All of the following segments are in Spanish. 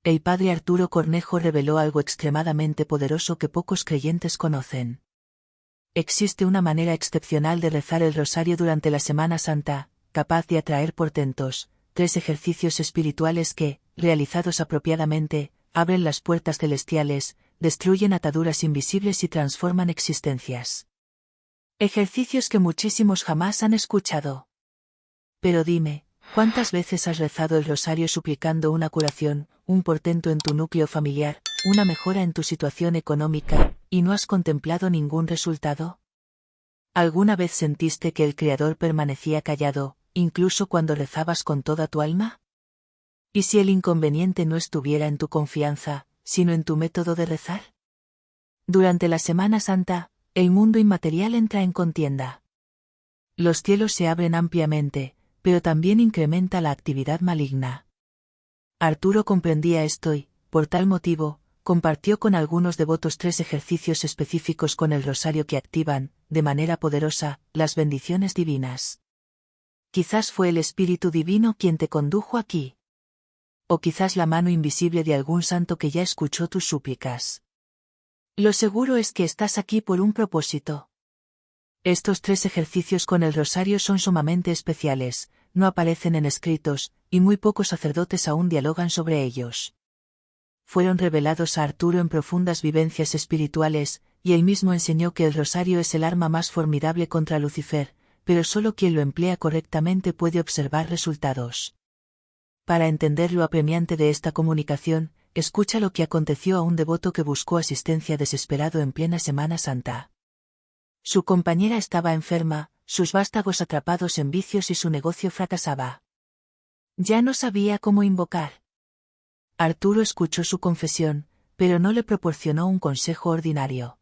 El padre Arturo Cornejo reveló algo extremadamente poderoso que pocos creyentes conocen. Existe una manera excepcional de rezar el rosario durante la Semana Santa, capaz de atraer portentos, 3 ejercicios espirituales que, realizados apropiadamente, abren las puertas celestiales, destruyen ataduras invisibles y transforman existencias. Ejercicios que muchísimos jamás han escuchado. Pero dime, ¿cuántas veces has rezado el rosario suplicando una curación, un portento en tu núcleo familiar, una mejora en tu situación económica, y no has contemplado ningún resultado? ¿Alguna vez sentiste que el Creador permanecía callado, incluso cuando rezabas con toda tu alma? ¿Y si el inconveniente no estuviera en tu confianza, sino en tu método de rezar? Durante la Semana Santa, el mundo inmaterial entra en contienda. Los cielos se abren ampliamente, pero también incrementa la actividad maligna. Arturo comprendía esto y, por tal motivo, compartió con algunos devotos 3 ejercicios específicos con el rosario que activan, de manera poderosa, las bendiciones divinas. Quizás fue el Espíritu Divino quien te condujo aquí. O quizás la mano invisible de algún santo que ya escuchó tus súplicas. Lo seguro es que estás aquí por un propósito. Estos 3 ejercicios con el rosario son sumamente especiales, no aparecen en escritos, y muy pocos sacerdotes aún dialogan sobre ellos. Fueron revelados a Arturo en profundas vivencias espirituales, y él mismo enseñó que el rosario es el arma más formidable contra Lucifer, pero solo quien lo emplea correctamente puede observar resultados. Para entender lo apremiante de esta comunicación, escucha lo que aconteció a un devoto que buscó asistencia desesperado en plena Semana Santa. Su compañera estaba enferma, sus vástagos atrapados en vicios y su negocio fracasaba. Ya no sabía cómo invocar. Arturo escuchó su confesión, pero no le proporcionó un consejo ordinario.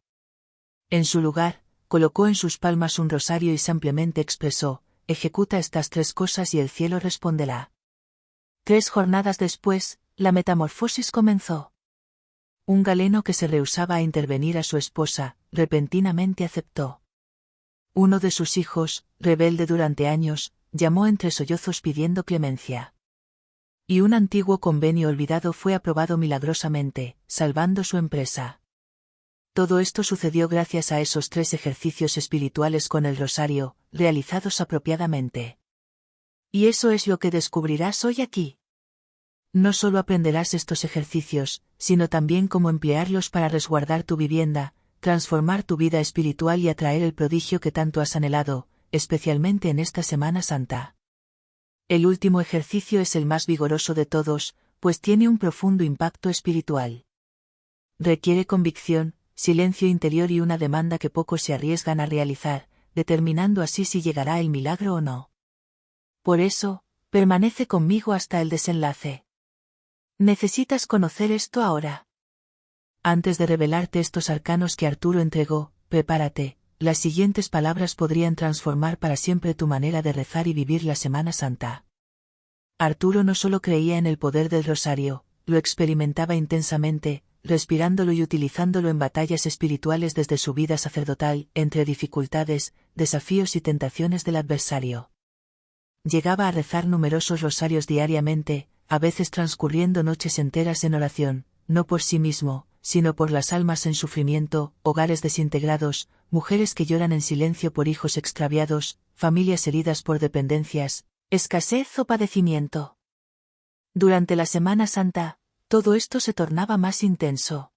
En su lugar, colocó en sus palmas un rosario y simplemente expresó: ejecuta estas 3 cosas y el cielo responderá. 3 jornadas después, la metamorfosis comenzó. Un galeno que se rehusaba a intervenir a su esposa, repentinamente aceptó. Uno de sus hijos, rebelde durante años, llamó entre sollozos pidiendo clemencia. Y un antiguo convenio olvidado fue aprobado milagrosamente, salvando su empresa. Todo esto sucedió gracias a esos 3 ejercicios espirituales con el rosario, realizados apropiadamente. Y eso es lo que descubrirás hoy aquí. No solo aprenderás estos ejercicios, sino también cómo emplearlos para resguardar tu vivienda, transformar tu vida espiritual y atraer el prodigio que tanto has anhelado, especialmente en esta Semana Santa. El último ejercicio es el más vigoroso de todos, pues tiene un profundo impacto espiritual. Requiere convicción, silencio interior y una demanda que pocos se arriesgan a realizar, determinando así si llegará el milagro o no. Por eso, permanece conmigo hasta el desenlace. Necesitas conocer esto ahora. Antes de revelarte estos arcanos que Arturo entregó, prepárate, las siguientes palabras podrían transformar para siempre tu manera de rezar y vivir la Semana Santa. Arturo no solo creía en el poder del rosario, lo experimentaba intensamente, respirándolo y utilizándolo en batallas espirituales desde su vida sacerdotal, entre dificultades, desafíos y tentaciones del adversario. Llegaba a rezar numerosos rosarios diariamente, a veces transcurriendo noches enteras en oración, no por sí mismo, sino por las almas en sufrimiento, hogares desintegrados, mujeres que lloran en silencio por hijos extraviados, familias heridas por dependencias, escasez o padecimiento. Durante la Semana Santa, todo esto se tornaba más intenso.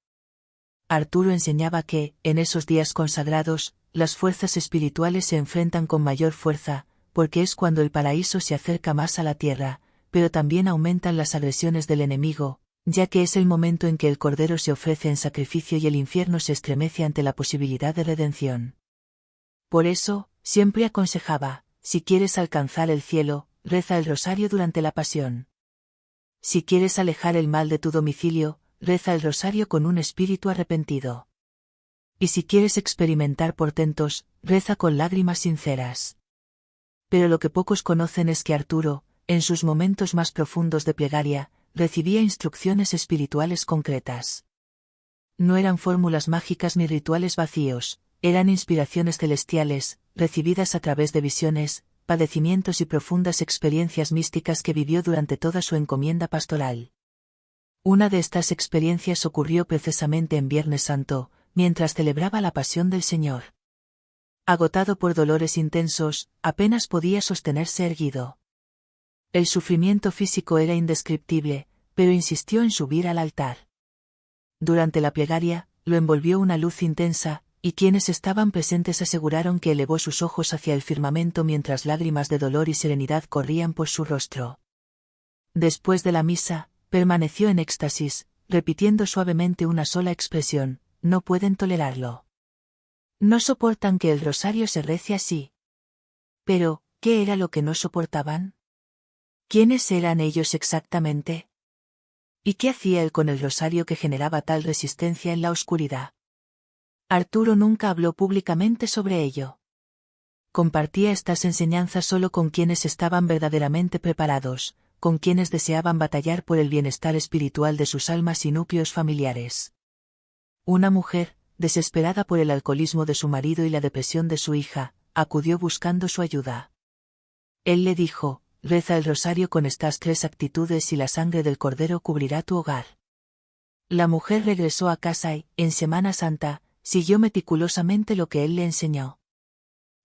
Arturo enseñaba que, en esos días consagrados, las fuerzas espirituales se enfrentan con mayor fuerza, porque es cuando el paraíso se acerca más a la tierra, pero también aumentan las agresiones del enemigo, ya que es el momento en que el Cordero se ofrece en sacrificio y el infierno se estremece ante la posibilidad de redención. Por eso, siempre aconsejaba: si quieres alcanzar el cielo, reza el rosario durante la pasión. Si quieres alejar el mal de tu domicilio, reza el rosario con un espíritu arrepentido. Y si quieres experimentar portentos, reza con lágrimas sinceras. Pero lo que pocos conocen es que Arturo, en sus momentos más profundos de plegaria, recibía instrucciones espirituales concretas. No eran fórmulas mágicas ni rituales vacíos, eran inspiraciones celestiales, recibidas a través de visiones, padecimientos y profundas experiencias místicas que vivió durante toda su encomienda pastoral. Una de estas experiencias ocurrió precisamente en Viernes Santo, mientras celebraba la Pasión del Señor. Agotado por dolores intensos, apenas podía sostenerse erguido. El sufrimiento físico era indescriptible, pero insistió en subir al altar. Durante la plegaria, lo envolvió una luz intensa, y quienes estaban presentes aseguraron que elevó sus ojos hacia el firmamento mientras lágrimas de dolor y serenidad corrían por su rostro. Después de la misa, permaneció en éxtasis, repitiendo suavemente una sola expresión: no pueden tolerarlo. No soportan que el rosario se rece así. Pero, ¿qué era lo que no soportaban? ¿Quiénes eran ellos exactamente? ¿Y qué hacía él con el rosario que generaba tal resistencia en la oscuridad? Arturo nunca habló públicamente sobre ello. Compartía estas enseñanzas solo con quienes estaban verdaderamente preparados, con quienes deseaban batallar por el bienestar espiritual de sus almas y núcleos familiares. Una mujer, desesperada por el alcoholismo de su marido y la depresión de su hija, acudió buscando su ayuda. Él le dijo: reza el rosario con estas 3 actitudes y la sangre del Cordero cubrirá tu hogar. La mujer regresó a casa y, en Semana Santa, siguió meticulosamente lo que él le enseñó.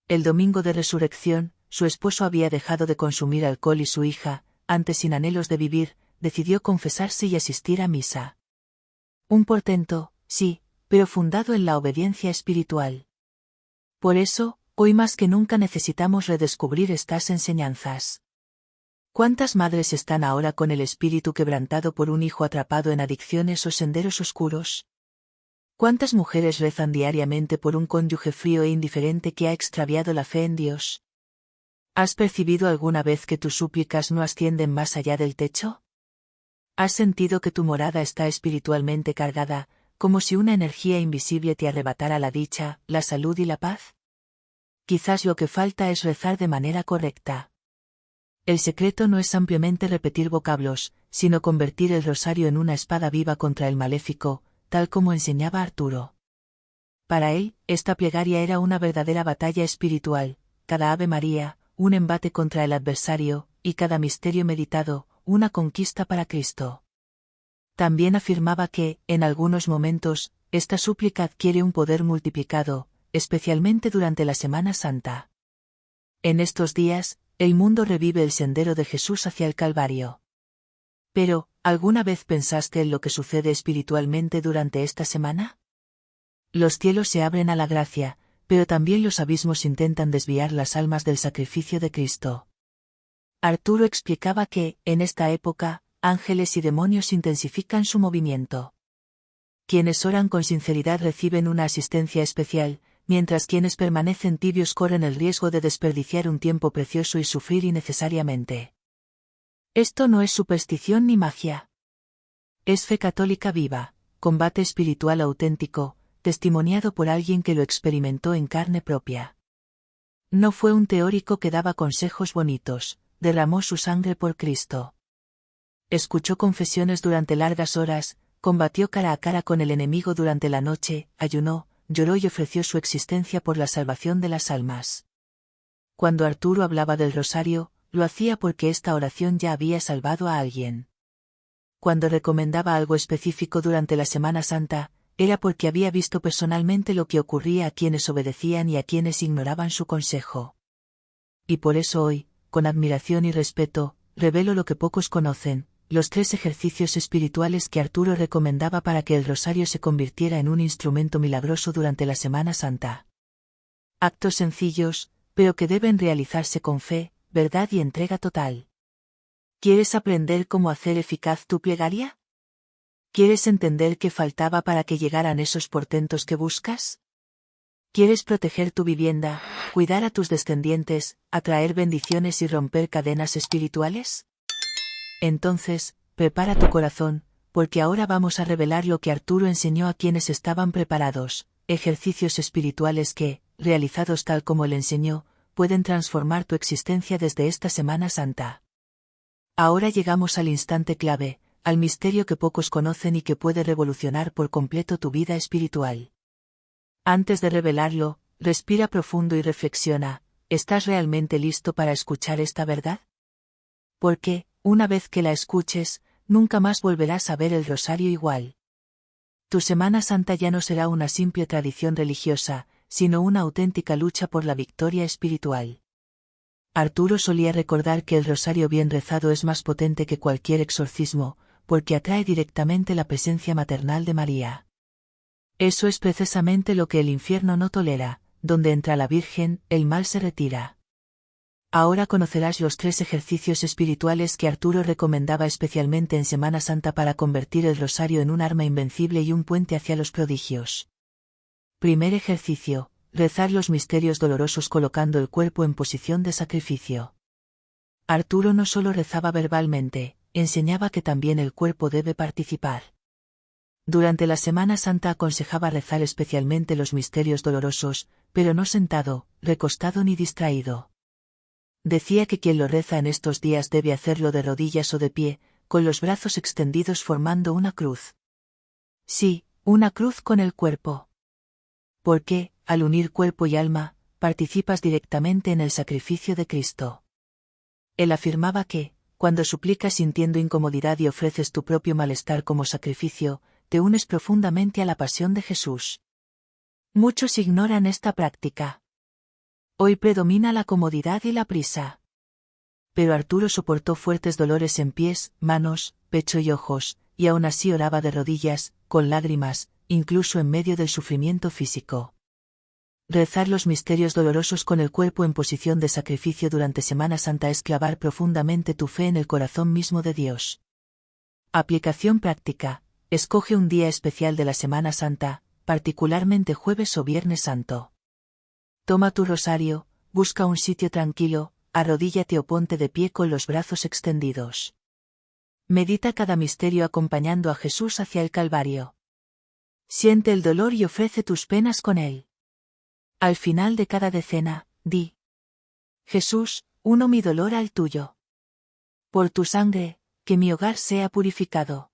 El domingo de resurrección, su esposo había dejado de consumir alcohol y su hija, antes sin anhelos de vivir, decidió confesarse y asistir a misa. Un portento, sí, pero fundado en la obediencia espiritual. Por eso, hoy más que nunca necesitamos redescubrir estas enseñanzas. ¿Cuántas madres están ahora con el espíritu quebrantado por un hijo atrapado en adicciones o senderos oscuros? ¿Cuántas mujeres rezan diariamente por un cónyuge frío e indiferente que ha extraviado la fe en Dios? ¿Has percibido alguna vez que tus súplicas no ascienden más allá del techo? ¿Has sentido que tu morada está espiritualmente cargada, como si una energía invisible te arrebatara la dicha, la salud y la paz? Quizás lo que falta es rezar de manera correcta. El secreto no es ampliamente repetir vocablos, sino convertir el rosario en una espada viva contra el maléfico, tal como enseñaba Arturo. Para él, esta plegaria era una verdadera batalla espiritual, cada Ave María, un embate contra el adversario, y cada misterio meditado, una conquista para Cristo. También afirmaba que, en algunos momentos, esta súplica adquiere un poder multiplicado, especialmente durante la Semana Santa. En estos días, el mundo revive el sendero de Jesús hacia el Calvario. Pero, ¿alguna vez pensaste en lo que sucede espiritualmente durante esta semana? Los cielos se abren a la gracia, pero también los abismos intentan desviar las almas del sacrificio de Cristo. Arturo explicaba que, en esta época, ángeles y demonios intensifican su movimiento. Quienes oran con sinceridad reciben una asistencia especial, mientras quienes permanecen tibios corren el riesgo de desperdiciar un tiempo precioso y sufrir innecesariamente. Esto no es superstición ni magia. Es fe católica viva, combate espiritual auténtico, testimoniado por alguien que lo experimentó en carne propia. No fue un teórico que daba consejos bonitos, derramó su sangre por Cristo. Escuchó confesiones durante largas horas, combatió cara a cara con el enemigo durante la noche, ayunó, lloró y ofreció su existencia por la salvación de las almas. Cuando Arturo hablaba del rosario, lo hacía porque esta oración ya había salvado a alguien. Cuando recomendaba algo específico durante la Semana Santa, era porque había visto personalmente lo que ocurría a quienes obedecían y a quienes ignoraban su consejo. Y por eso hoy, con admiración y respeto, revelo lo que pocos conocen, los 3 ejercicios espirituales que Arturo recomendaba para que el rosario se convirtiera en un instrumento milagroso durante la Semana Santa. Actos sencillos, pero que deben realizarse con fe, verdad y entrega total. ¿Quieres aprender cómo hacer eficaz tu plegaria? ¿Quieres entender qué faltaba para que llegaran esos portentos que buscas? ¿Quieres proteger tu vivienda, cuidar a tus descendientes, atraer bendiciones y romper cadenas espirituales? Entonces, prepara tu corazón, porque ahora vamos a revelar lo que Arturo enseñó a quienes estaban preparados, ejercicios espirituales que, realizados tal como él enseñó, pueden transformar tu existencia desde esta Semana Santa. Ahora llegamos al instante clave, al misterio que pocos conocen y que puede revolucionar por completo tu vida espiritual. Antes de revelarlo, respira profundo y reflexiona, ¿estás realmente listo para escuchar esta verdad? Porque, una vez que la escuches, nunca más volverás a ver el rosario igual. Tu Semana Santa ya no será una simple tradición religiosa, sino una auténtica lucha por la victoria espiritual. Arturo solía recordar que el rosario bien rezado es más potente que cualquier exorcismo, porque atrae directamente la presencia maternal de María. Eso es precisamente lo que el infierno no tolera, donde entra la Virgen, el mal se retira. Ahora conocerás los 3 ejercicios espirituales que Arturo recomendaba especialmente en Semana Santa para convertir el rosario en un arma invencible y un puente hacia los prodigios. Primer ejercicio: rezar los misterios dolorosos colocando el cuerpo en posición de sacrificio. Arturo no solo rezaba verbalmente, enseñaba que también el cuerpo debe participar. Durante la Semana Santa aconsejaba rezar especialmente los misterios dolorosos, pero no sentado, recostado ni distraído. Decía que quien lo reza en estos días debe hacerlo de rodillas o de pie, con los brazos extendidos formando una cruz. Sí, una cruz con el cuerpo. Porque, al unir cuerpo y alma, participas directamente en el sacrificio de Cristo. Él afirmaba que, cuando suplicas sintiendo incomodidad y ofreces tu propio malestar como sacrificio, te unes profundamente a la pasión de Jesús. Muchos ignoran esta práctica. Hoy predomina la comodidad y la prisa. Pero Arturo soportó fuertes dolores en pies, manos, pecho y ojos, y aún así oraba de rodillas, con lágrimas, incluso en medio del sufrimiento físico. Rezar los misterios dolorosos con el cuerpo en posición de sacrificio durante Semana Santa es clavar profundamente tu fe en el corazón mismo de Dios. Aplicación práctica: escoge un día especial de la Semana Santa, particularmente jueves o viernes santo. Toma tu rosario, busca un sitio tranquilo, arrodíllate o ponte de pie con los brazos extendidos. Medita cada misterio acompañando a Jesús hacia el Calvario. Siente el dolor y ofrece tus penas con él. Al final de cada decena, di: Jesús, uno mi dolor al tuyo. Por tu sangre, que mi hogar sea purificado.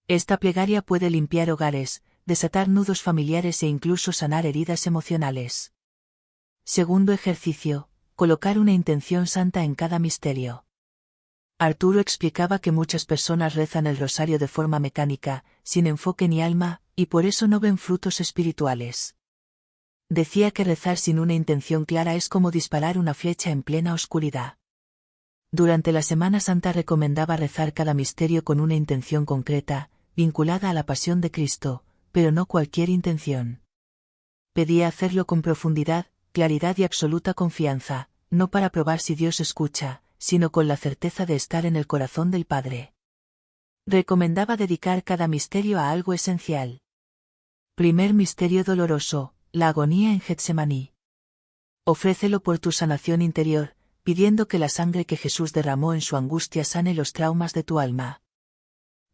Esta plegaria puede limpiar hogares, desatar nudos familiares e incluso sanar heridas emocionales. Segundo ejercicio: colocar una intención santa en cada misterio. Arturo explicaba que muchas personas rezan el rosario de forma mecánica, sin enfoque ni alma, y por eso no ven frutos espirituales. Decía que rezar sin una intención clara es como disparar una flecha en plena oscuridad. Durante la Semana Santa recomendaba rezar cada misterio con una intención concreta, vinculada a la pasión de Cristo, pero no cualquier intención. Pedía hacerlo con profundidad, claridad y absoluta confianza, no para probar si Dios escucha, sino con la certeza de estar en el corazón del Padre. Recomendaba dedicar cada misterio a algo esencial. Primer misterio doloroso: la agonía en Getsemaní. Ofrécelo por tu sanación interior, pidiendo que la sangre que Jesús derramó en su angustia sane los traumas de tu alma.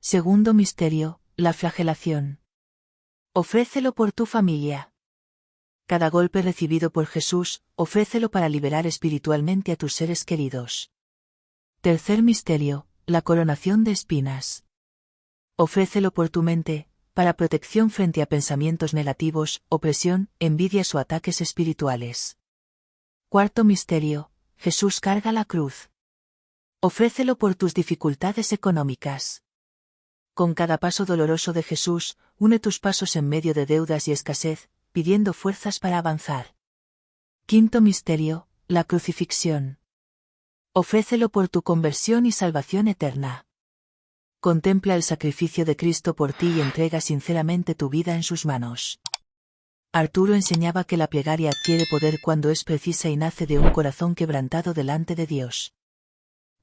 Segundo misterio: la flagelación. Ofrécelo por tu familia. Cada golpe recibido por Jesús, ofrécelo para liberar espiritualmente a tus seres queridos. Tercer misterio: la coronación de espinas. Ofrécelo por tu mente, para protección frente a pensamientos negativos, opresión, envidias o ataques espirituales. Cuarto misterio: Jesús carga la cruz. Ofrécelo por tus dificultades económicas. Con cada paso doloroso de Jesús, une tus pasos en medio de deudas y escasez, pidiendo fuerzas para avanzar. Quinto misterio: la crucifixión. Ofrécelo por tu conversión y salvación eterna. Contempla el sacrificio de Cristo por ti y entrega sinceramente tu vida en sus manos. Arturo enseñaba que la plegaria adquiere poder cuando es precisa y nace de un corazón quebrantado delante de Dios.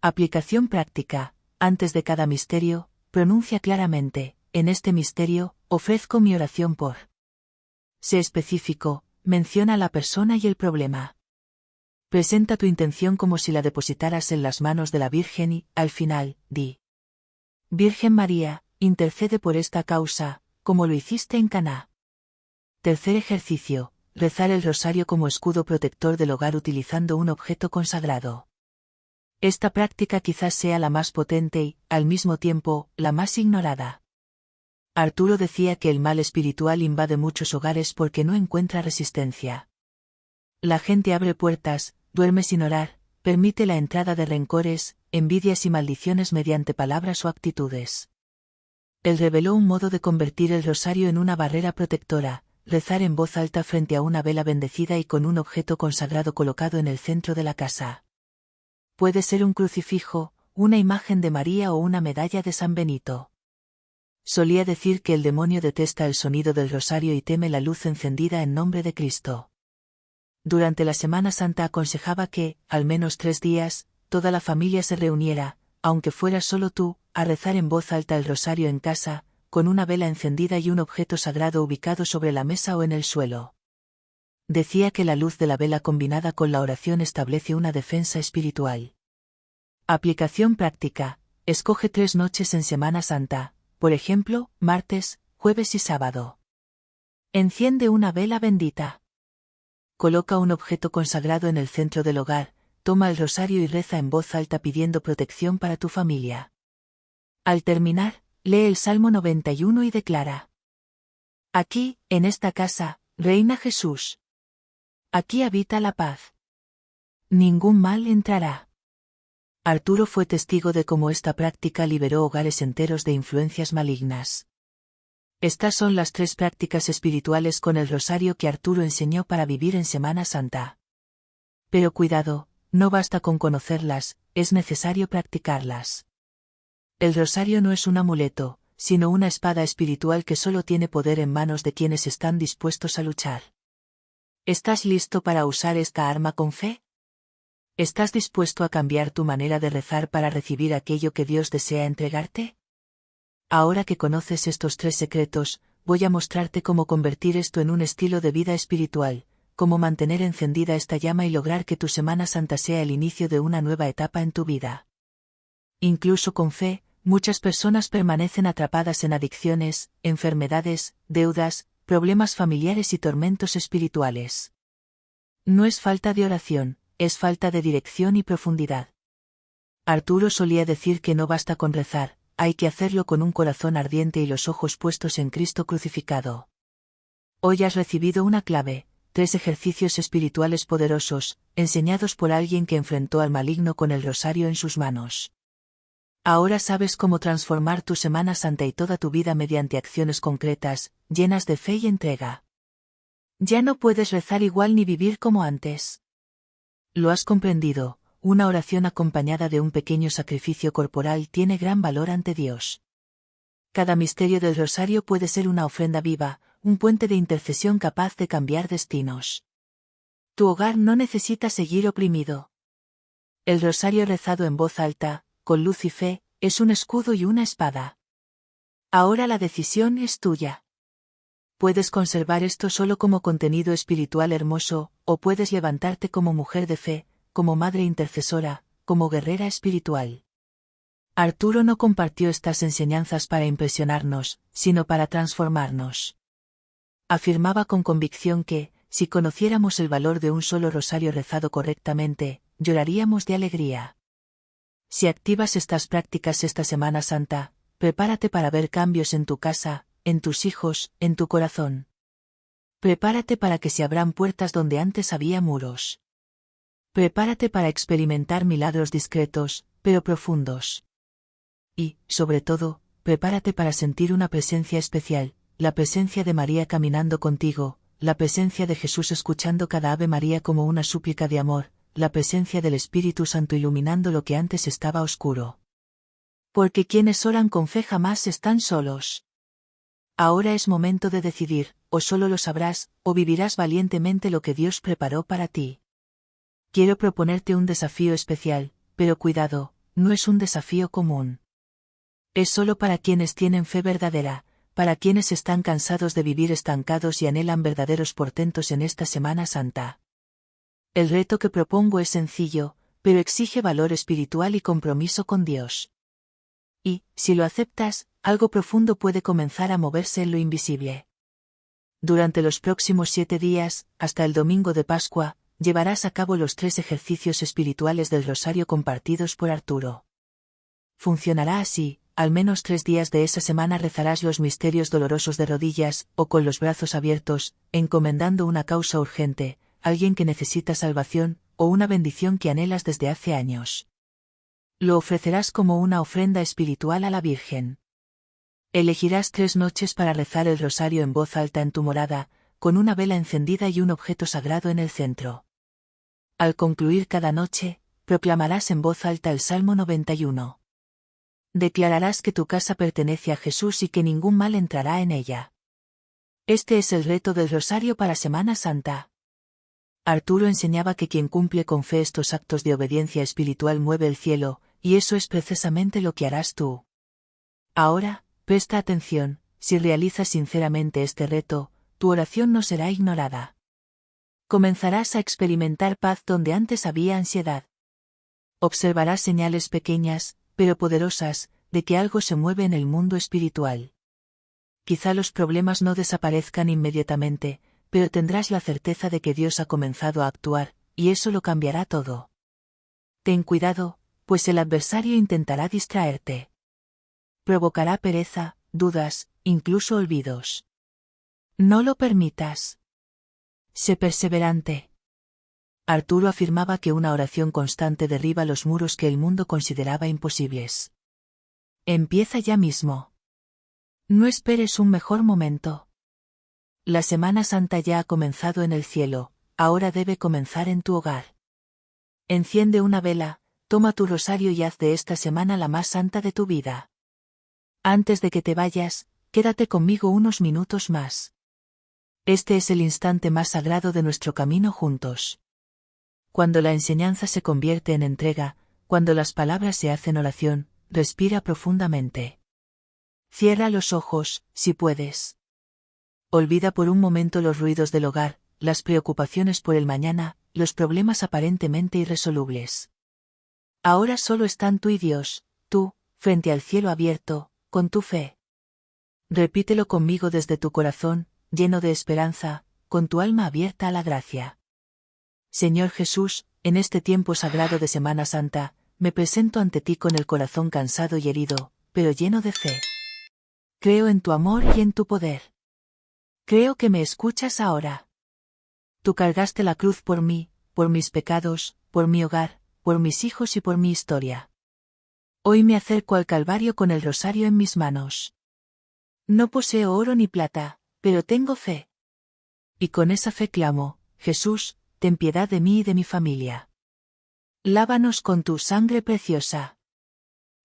Aplicación práctica: antes de cada misterio, pronuncia claramente: en este misterio, ofrezco mi oración por. Sé específico, menciona a la persona y el problema. Presenta tu intención como si la depositaras en las manos de la Virgen y, al final, di: Virgen María, intercede por esta causa, como lo hiciste en Caná. Tercer ejercicio: rezar el rosario como escudo protector del hogar utilizando un objeto consagrado. Esta práctica quizás sea la más potente y, al mismo tiempo, la más ignorada. Arturo decía que el mal espiritual invade muchos hogares porque no encuentra resistencia. La gente abre puertas, duerme sin orar, permite la entrada de rencores, envidias y maldiciones mediante palabras o actitudes. Él reveló un modo de convertir el rosario en una barrera protectora, rezar en voz alta frente a una vela bendecida y con un objeto consagrado colocado en el centro de la casa. Puede ser un crucifijo, una imagen de María o una medalla de San Benito. Solía decir que el demonio detesta el sonido del rosario y teme la luz encendida en nombre de Cristo. Durante la Semana Santa aconsejaba que, al menos 3 días, toda la familia se reuniera, aunque fueras solo tú, a rezar en voz alta el rosario en casa, con una vela encendida y un objeto sagrado ubicado sobre la mesa o en el suelo. Decía que la luz de la vela combinada con la oración establece una defensa espiritual. Aplicación práctica. Escoge 3 noches en Semana Santa, por ejemplo, martes, jueves y sábado. Enciende una vela bendita. Coloca un objeto consagrado en el centro del hogar, toma el rosario y reza en voz alta pidiendo protección para tu familia. Al terminar, lee el Salmo 91 y declara: Aquí, en esta casa, reina Jesús. Aquí habita la paz. Ningún mal entrará. Arturo fue testigo de cómo esta práctica liberó hogares enteros de influencias malignas. Estas son las 3 prácticas espirituales con el rosario que Arturo enseñó para vivir en Semana Santa. Pero cuidado, no basta con conocerlas, es necesario practicarlas. El rosario no es un amuleto, sino una espada espiritual que solo tiene poder en manos de quienes están dispuestos a luchar. ¿Estás listo para usar esta arma con fe? ¿Estás dispuesto a cambiar tu manera de rezar para recibir aquello que Dios desea entregarte? Ahora que conoces estos 3 secretos, voy a mostrarte cómo convertir esto en un estilo de vida espiritual, cómo mantener encendida esta llama y lograr que tu Semana Santa sea el inicio de una nueva etapa en tu vida. Incluso con fe, muchas personas permanecen atrapadas en adicciones, enfermedades, deudas, problemas familiares y tormentos espirituales. No es falta de oración, es falta de dirección y profundidad. Arturo solía decir que no basta con rezar, hay que hacerlo con un corazón ardiente y los ojos puestos en Cristo crucificado. Hoy has recibido una clave, 3 ejercicios espirituales poderosos, enseñados por alguien que enfrentó al maligno con el rosario en sus manos. Ahora sabes cómo transformar tu Semana Santa y toda tu vida mediante acciones concretas, llenas de fe y entrega. Ya no puedes rezar igual ni vivir como antes. Lo has comprendido, una oración acompañada de un pequeño sacrificio corporal tiene gran valor ante Dios. Cada misterio del rosario puede ser una ofrenda viva, un puente de intercesión capaz de cambiar destinos. Tu hogar no necesita seguir oprimido. El rosario rezado en voz alta, con luz y fe, es un escudo y una espada. Ahora la decisión es tuya. Puedes conservar esto solo como contenido espiritual hermoso, o puedes levantarte como mujer de fe, como madre intercesora, como guerrera espiritual. Arturo no compartió estas enseñanzas para impresionarnos, sino para transformarnos. Afirmaba con convicción que, si conociéramos el valor de un solo rosario rezado correctamente, lloraríamos de alegría. Si activas estas prácticas esta Semana Santa, prepárate para ver cambios en tu casa, en tus hijos, en tu corazón. Prepárate para que se abran puertas donde antes había muros. Prepárate para experimentar milagros discretos, pero profundos. Y, sobre todo, prepárate para sentir una presencia especial, la presencia de María caminando contigo, la presencia de Jesús escuchando cada Ave María como una súplica de amor, la presencia del Espíritu Santo iluminando lo que antes estaba oscuro. Porque quienes oran con fe jamás están solos. Ahora es momento de decidir, o solo lo sabrás, o vivirás valientemente lo que Dios preparó para ti. Quiero proponerte un desafío especial, pero cuidado, no es un desafío común. Es solo para quienes tienen fe verdadera, para quienes están cansados de vivir estancados y anhelan verdaderos portentos en esta Semana Santa. El reto que propongo es sencillo, pero exige valor espiritual y compromiso con Dios. Y, si lo aceptas, algo profundo puede comenzar a moverse en lo invisible. Durante los próximos 7 días, hasta el domingo de Pascua, llevarás a cabo los 3 ejercicios espirituales del rosario compartidos por Arturo. Funcionará así: al menos 3 días de esa semana rezarás los misterios dolorosos de rodillas, o con los brazos abiertos, encomendando una causa urgente, alguien que necesita salvación, o una bendición que anhelas desde hace años. Lo ofrecerás como una ofrenda espiritual a la Virgen. Elegirás 3 noches para rezar el rosario en voz alta en tu morada, con una vela encendida y un objeto sagrado en el centro. Al concluir cada noche, proclamarás en voz alta el Salmo 91. Declararás que tu casa pertenece a Jesús y que ningún mal entrará en ella. Este es el reto del rosario para Semana Santa. Arturo enseñaba que quien cumple con fe estos actos de obediencia espiritual mueve el cielo, y eso es precisamente lo que harás tú. Ahora, presta atención, si realizas sinceramente este reto, tu oración no será ignorada. Comenzarás a experimentar paz donde antes había ansiedad. Observarás señales pequeñas, pero poderosas, de que algo se mueve en el mundo espiritual. Quizá los problemas no desaparezcan inmediatamente, pero tendrás la certeza de que Dios ha comenzado a actuar, y eso lo cambiará todo. Ten cuidado, pues el adversario intentará distraerte. Provocará pereza, dudas, incluso olvidos. No lo permitas. Sé perseverante. Arturo afirmaba que una oración constante derriba los muros que el mundo consideraba imposibles. Empieza ya mismo. No esperes un mejor momento. La Semana Santa ya ha comenzado en el cielo, ahora debe comenzar en tu hogar. Enciende una vela, toma tu rosario y haz de esta semana la más santa de tu vida. Antes de que te vayas, quédate conmigo unos minutos más. Este es el instante más sagrado de nuestro camino juntos. Cuando la enseñanza se convierte en entrega, cuando las palabras se hacen oración, respira profundamente. Cierra los ojos, si puedes. Olvida por un momento los ruidos del hogar, las preocupaciones por el mañana, los problemas aparentemente irresolubles. Ahora solo están tú y Dios, tú, frente al cielo abierto, con tu fe. Repítelo conmigo desde tu corazón, lleno de esperanza, con tu alma abierta a la gracia. Señor Jesús, en este tiempo sagrado de Semana Santa, me presento ante ti con el corazón cansado y herido, pero lleno de fe. Creo en tu amor y en tu poder. Creo que me escuchas ahora. Tú cargaste la cruz por mí, por mis pecados, por mi hogar, por mis hijos y por mi historia. Hoy me acerco al Calvario con el rosario en mis manos. No poseo oro ni plata, pero tengo fe. Y con esa fe clamo, Jesús, ten piedad de mí y de mi familia. Lávanos con tu sangre preciosa.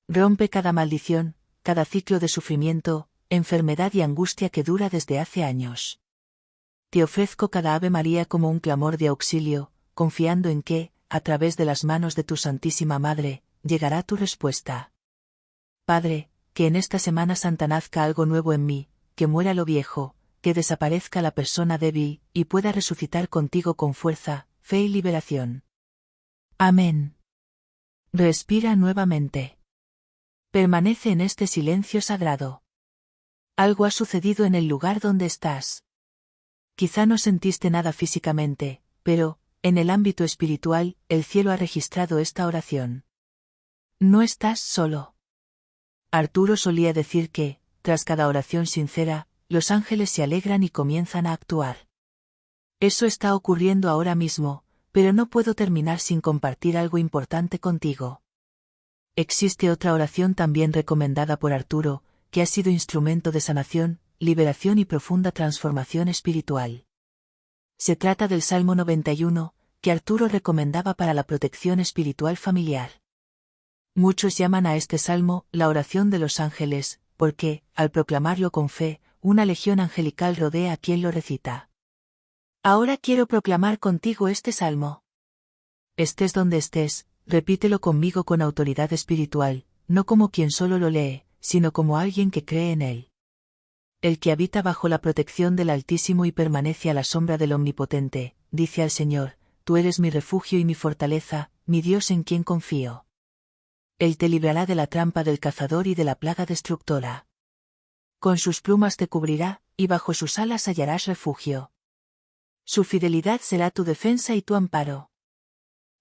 Rompe cada maldición, cada ciclo de sufrimiento, enfermedad y angustia que dura desde hace años. Te ofrezco cada Ave María como un clamor de auxilio, confiando en que, a través de las manos de tu Santísima Madre, llegará tu respuesta. Padre, que en esta Semana Santa nazca algo nuevo en mí, que muera lo viejo, que desaparezca la persona débil, y pueda resucitar contigo con fuerza, fe y liberación. Amén. Respira nuevamente. Permanece en este silencio sagrado. Algo ha sucedido en el lugar donde estás. Quizá no sentiste nada físicamente, pero, en el ámbito espiritual, el cielo ha registrado esta oración. No estás solo. Arturo solía decir que, tras cada oración sincera, los ángeles se alegran y comienzan a actuar. Eso está ocurriendo ahora mismo, pero no puedo terminar sin compartir algo importante contigo. Existe otra oración también recomendada por Arturo, que ha sido instrumento de sanación, liberación y profunda transformación espiritual. Se trata del Salmo 91, que Arturo recomendaba para la protección espiritual familiar. Muchos llaman a este salmo la oración de los ángeles, porque, al proclamarlo con fe, una legión angelical rodea a quien lo recita. Ahora quiero proclamar contigo este salmo. Estés donde estés, repítelo conmigo con autoridad espiritual, no como quien solo lo lee, sino como alguien que cree en él. El que habita bajo la protección del Altísimo y permanece a la sombra del Omnipotente, dice al Señor, tú eres mi refugio y mi fortaleza, mi Dios en quien confío. Él te librará de la trampa del cazador y de la plaga destructora. Con sus plumas te cubrirá, y bajo sus alas hallarás refugio. Su fidelidad será tu defensa y tu amparo.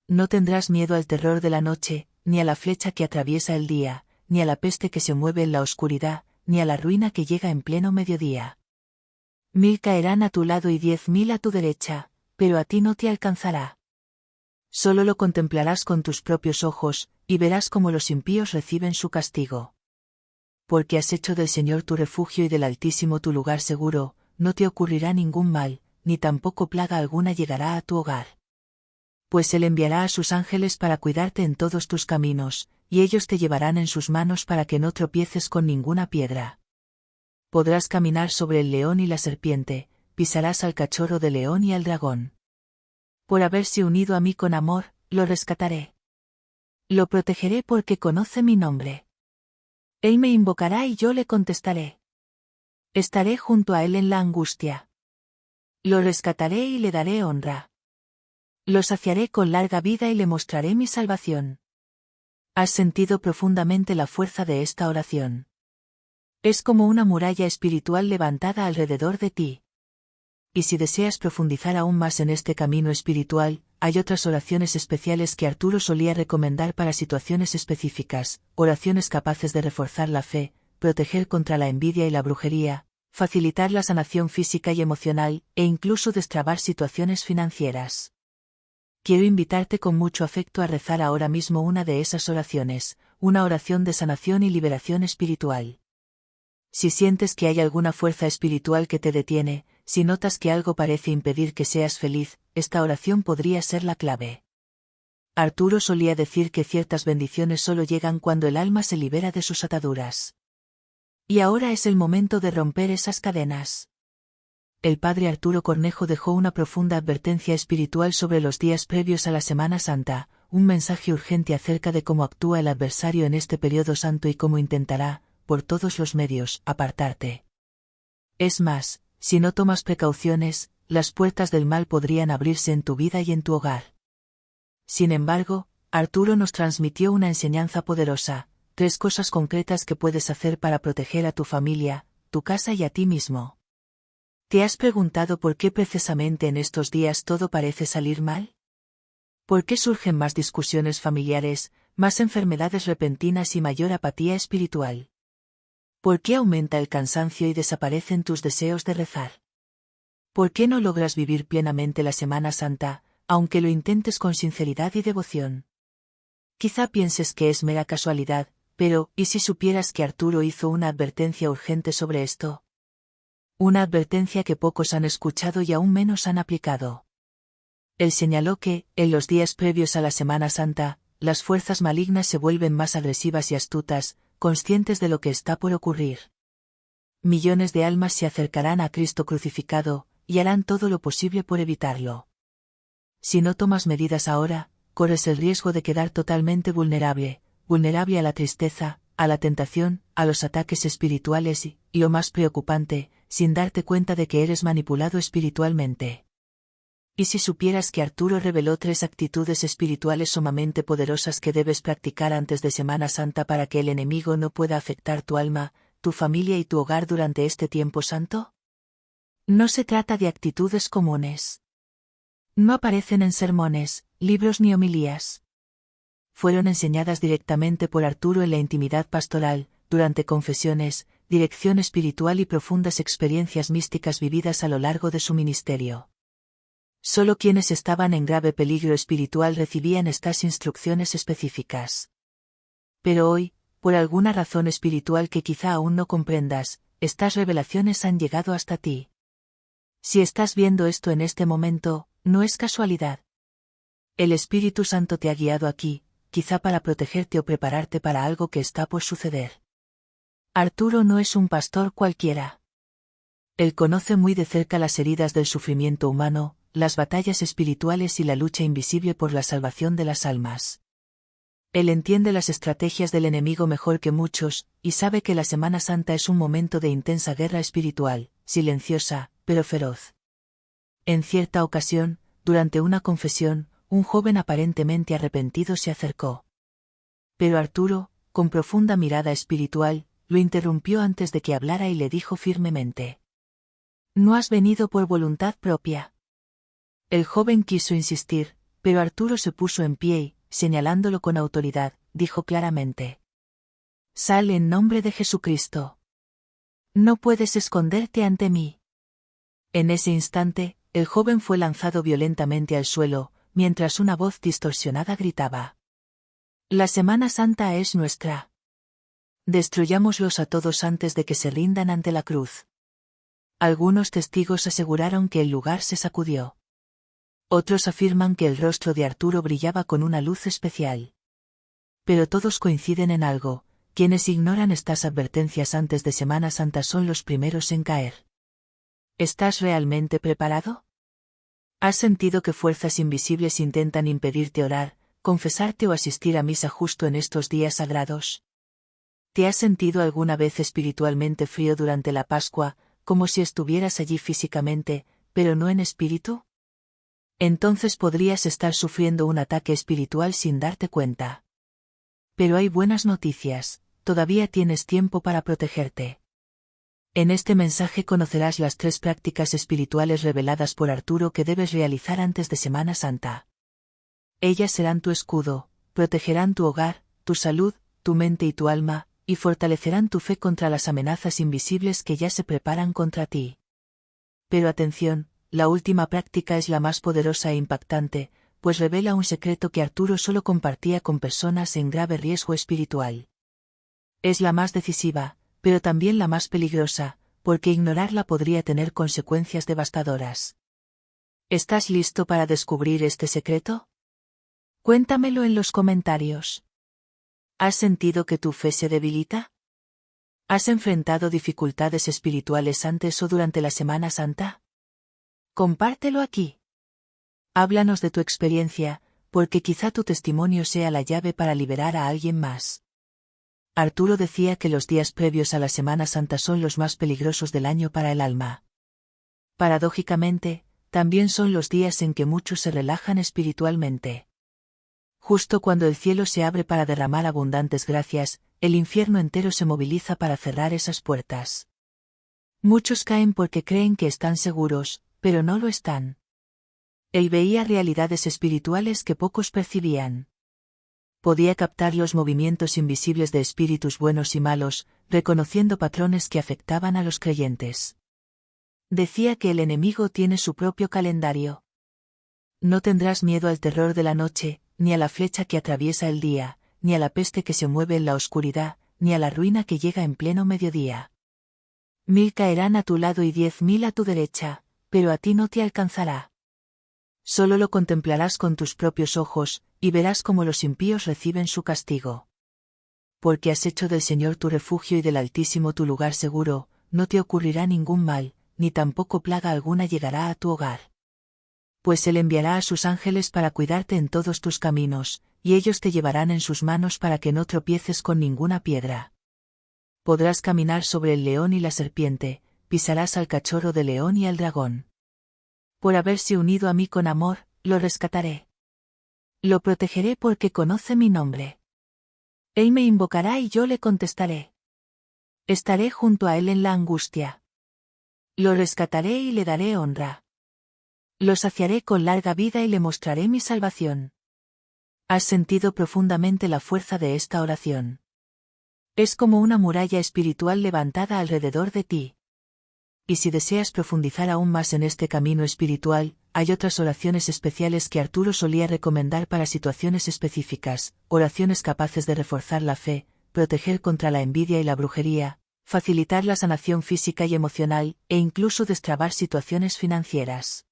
No tendrás miedo al terror de la noche, ni a la flecha que atraviesa el día, ni a la peste que se mueve en la oscuridad, ni a la ruina que llega en pleno mediodía. 1000 caerán a tu lado y 10.000 a tu derecha, pero a ti no te alcanzará. Solo lo contemplarás con tus propios ojos, Y verás cómo los impíos reciben su castigo. Porque has hecho del Señor tu refugio y del Altísimo tu lugar seguro, no te ocurrirá ningún mal, ni tampoco plaga alguna llegará a tu hogar. Pues Él enviará a sus ángeles para cuidarte en todos tus caminos, y ellos te llevarán en sus manos para que no tropieces con ninguna piedra. Podrás caminar sobre el león y la serpiente, pisarás al cachorro de león y al dragón. Por haberse unido a mí con amor, lo rescataré. Lo protegeré porque conoce mi nombre. Él me invocará y yo le contestaré. Estaré junto a él en la angustia. Lo rescataré y le daré honra. Lo saciaré con larga vida y le mostraré mi salvación. ¿Has sentido profundamente la fuerza de esta oración? Es como una muralla espiritual levantada alrededor de ti. Y si deseas profundizar aún más en este camino espiritual, hay otras oraciones especiales que Arturo solía recomendar para situaciones específicas, oraciones capaces de reforzar la fe, proteger contra la envidia y la brujería, facilitar la sanación física y emocional, e incluso destrabar situaciones financieras. Quiero invitarte con mucho afecto a rezar ahora mismo una de esas oraciones, una oración de sanación y liberación espiritual. Si sientes que hay alguna fuerza espiritual que te detiene, si notas que algo parece impedir que seas feliz, esta oración podría ser la clave. Arturo solía decir que ciertas bendiciones solo llegan cuando el alma se libera de sus ataduras. Y ahora es el momento de romper esas cadenas. El padre Arturo Cornejo dejó una profunda advertencia espiritual sobre los días previos a la Semana Santa, un mensaje urgente acerca de cómo actúa el adversario en este periodo santo y cómo intentará, por todos los medios, apartarte. Es más, si no tomas precauciones, las puertas del mal podrían abrirse en tu vida y en tu hogar. Sin embargo, Arturo nos transmitió una enseñanza poderosa, 3 cosas concretas que puedes hacer para proteger a tu familia, tu casa y a ti mismo. ¿Te has preguntado por qué precisamente en estos días todo parece salir mal? ¿Por qué surgen más discusiones familiares, más enfermedades repentinas y mayor apatía espiritual? ¿Por qué aumenta el cansancio y desaparecen tus deseos de rezar? ¿Por qué no logras vivir plenamente la Semana Santa, aunque lo intentes con sinceridad y devoción? Quizá pienses que es mera casualidad, pero ¿y si supieras que Arturo hizo una advertencia urgente sobre esto? Una advertencia que pocos han escuchado y aún menos han aplicado. Él señaló que, en los días previos a la Semana Santa, las fuerzas malignas se vuelven más agresivas y astutas, conscientes de lo que está por ocurrir. Millones de almas se acercarán a Cristo crucificado, y harán todo lo posible por evitarlo. Si no tomas medidas ahora, corres el riesgo de quedar totalmente vulnerable a la tristeza, a la tentación, a los ataques espirituales y, lo más preocupante, sin darte cuenta de que eres manipulado espiritualmente. ¿Y si supieras que Arturo reveló 3 actitudes espirituales sumamente poderosas que debes practicar antes de Semana Santa para que el enemigo no pueda afectar tu alma, tu familia y tu hogar durante este tiempo santo? No se trata de actitudes comunes. No aparecen en sermones, libros ni homilías. Fueron enseñadas directamente por Arturo en la intimidad pastoral, durante confesiones, dirección espiritual y profundas experiencias místicas vividas a lo largo de su ministerio. Solo quienes estaban en grave peligro espiritual recibían estas instrucciones específicas. Pero hoy, por alguna razón espiritual que quizá aún no comprendas, estas revelaciones han llegado hasta ti. Si estás viendo esto en este momento, no es casualidad. El Espíritu Santo te ha guiado aquí, quizá para protegerte o prepararte para algo que está por suceder. Arturo no es un pastor cualquiera. Él conoce muy de cerca las heridas del sufrimiento humano, las batallas espirituales y la lucha invisible por la salvación de las almas. Él entiende las estrategias del enemigo mejor que muchos, y sabe que la Semana Santa es un momento de intensa guerra espiritual, silenciosa, pero feroz. En cierta ocasión, durante una confesión, un joven aparentemente arrepentido se acercó. Pero Arturo, con profunda mirada espiritual, lo interrumpió antes de que hablara y le dijo firmemente: «No has venido por voluntad propia». El joven quiso insistir, pero Arturo se puso en pie y, señalándolo con autoridad, dijo claramente: «Sal en nombre de Jesucristo. No puedes esconderte ante mí». En ese instante, el joven fue lanzado violentamente al suelo, mientras una voz distorsionada gritaba: La Semana Santa es nuestra. Destruyámoslos a todos antes de que se rindan ante la cruz. Algunos testigos aseguraron que el lugar se sacudió. Otros afirman que el rostro de Arturo brillaba con una luz especial. Pero todos coinciden en algo: quienes ignoran estas advertencias antes de Semana Santa son los primeros en caer. ¿Estás realmente preparado? ¿Has sentido que fuerzas invisibles intentan impedirte orar, confesarte o asistir a misa justo en estos días sagrados? ¿Te has sentido alguna vez espiritualmente frío durante la Pascua, como si estuvieras allí físicamente, pero no en espíritu? Entonces podrías estar sufriendo un ataque espiritual sin darte cuenta. Pero hay buenas noticias: todavía tienes tiempo para protegerte. En este mensaje conocerás las 3 prácticas espirituales reveladas por Arturo que debes realizar antes de Semana Santa. Ellas serán tu escudo, protegerán tu hogar, tu salud, tu mente y tu alma, y fortalecerán tu fe contra las amenazas invisibles que ya se preparan contra ti. Pero atención, la última práctica es la más poderosa e impactante, pues revela un secreto que Arturo solo compartía con personas en grave riesgo espiritual. Es la más decisiva, pero también la más peligrosa, porque ignorarla podría tener consecuencias devastadoras. ¿Estás listo para descubrir este secreto? Cuéntamelo en los comentarios. ¿Has sentido que tu fe se debilita? ¿Has enfrentado dificultades espirituales antes o durante la Semana Santa? Compártelo aquí. Háblanos de tu experiencia, porque quizá tu testimonio sea la llave para liberar a alguien más. Arturo decía que los días previos a la Semana Santa son los más peligrosos del año para el alma. Paradójicamente, también son los días en que muchos se relajan espiritualmente. Justo cuando el cielo se abre para derramar abundantes gracias, el infierno entero se moviliza para cerrar esas puertas. Muchos caen porque creen que están seguros, pero no lo están. Él veía realidades espirituales que pocos percibían. Podía captar los movimientos invisibles de espíritus buenos y malos, reconociendo patrones que afectaban a los creyentes. Decía que el enemigo tiene su propio calendario. No tendrás miedo al terror de la noche, ni a la flecha que atraviesa el día, ni a la peste que se mueve en la oscuridad, ni a la ruina que llega en pleno mediodía. 1000 caerán a tu lado y 10.000 a tu derecha, pero a ti no te alcanzará. Solo lo contemplarás con tus propios ojos, y verás cómo los impíos reciben su castigo. Porque has hecho del Señor tu refugio y del Altísimo tu lugar seguro, no te ocurrirá ningún mal, ni tampoco plaga alguna llegará a tu hogar. Pues Él enviará a sus ángeles para cuidarte en todos tus caminos, y ellos te llevarán en sus manos para que no tropieces con ninguna piedra. Podrás caminar sobre el león y la serpiente, pisarás al cachorro de león y al dragón. Por haberse unido a mí con amor, lo rescataré. Lo protegeré porque conoce mi nombre. Él me invocará y yo le contestaré. Estaré junto a él en la angustia. Lo rescataré y le daré honra. Lo saciaré con larga vida y le mostraré mi salvación. ¿Has sentido profundamente la fuerza de esta oración? Es como una muralla espiritual levantada alrededor de ti. Y si deseas profundizar aún más en este camino espiritual, hay otras oraciones especiales que Arturo solía recomendar para situaciones específicas, oraciones capaces de reforzar la fe, proteger contra la envidia y la brujería, facilitar la sanación física y emocional, e incluso destrabar situaciones financieras.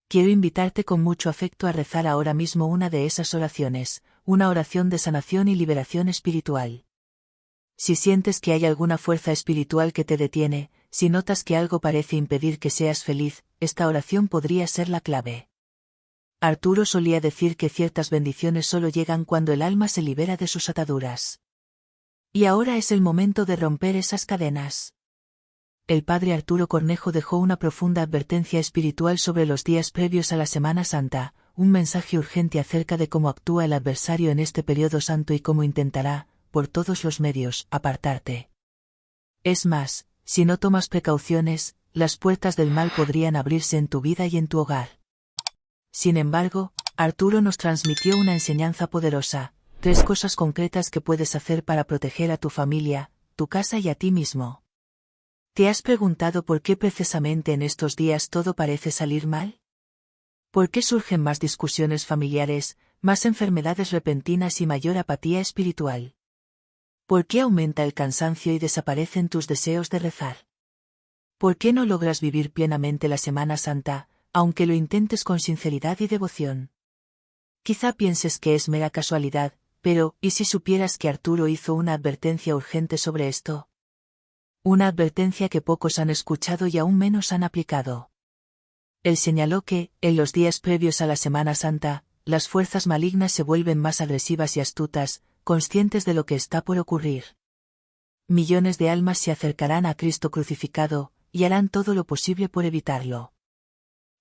Quiero invitarte con mucho afecto a rezar ahora mismo una de esas oraciones, una oración de sanación y liberación espiritual. Si sientes que hay alguna fuerza espiritual que te detiene, si notas que algo parece impedir que seas feliz, esta oración podría ser la clave. Arturo solía decir que ciertas bendiciones solo llegan cuando el alma se libera de sus ataduras. Y ahora es el momento de romper esas cadenas. El padre Arturo Cornejo dejó una profunda advertencia espiritual sobre los días previos a la Semana Santa, un mensaje urgente acerca de cómo actúa el adversario en este periodo santo y cómo intentará, por todos los medios, apartarte. Es más, si no tomas precauciones, las puertas del mal podrían abrirse en tu vida y en tu hogar. Sin embargo, Arturo nos transmitió una enseñanza poderosa, 3 cosas concretas que puedes hacer para proteger a tu familia, tu casa y a ti mismo. ¿Te has preguntado por qué precisamente en estos días todo parece salir mal? ¿Por qué surgen más discusiones familiares, más enfermedades repentinas y mayor apatía espiritual. ¿Por qué aumenta el cansancio y desaparecen tus deseos de rezar? ¿Por qué no logras vivir plenamente la Semana Santa, aunque lo intentes con sinceridad y devoción? Quizá pienses que es mera casualidad, pero ¿y si supieras que Arturo hizo una advertencia urgente sobre esto? Una advertencia que pocos han escuchado y aún menos han aplicado. Él señaló que, en los días previos a la Semana Santa, las fuerzas malignas se vuelven más agresivas y astutas, conscientes de lo que está por ocurrir. Millones de almas se acercarán a Cristo crucificado, y harán todo lo posible por evitarlo.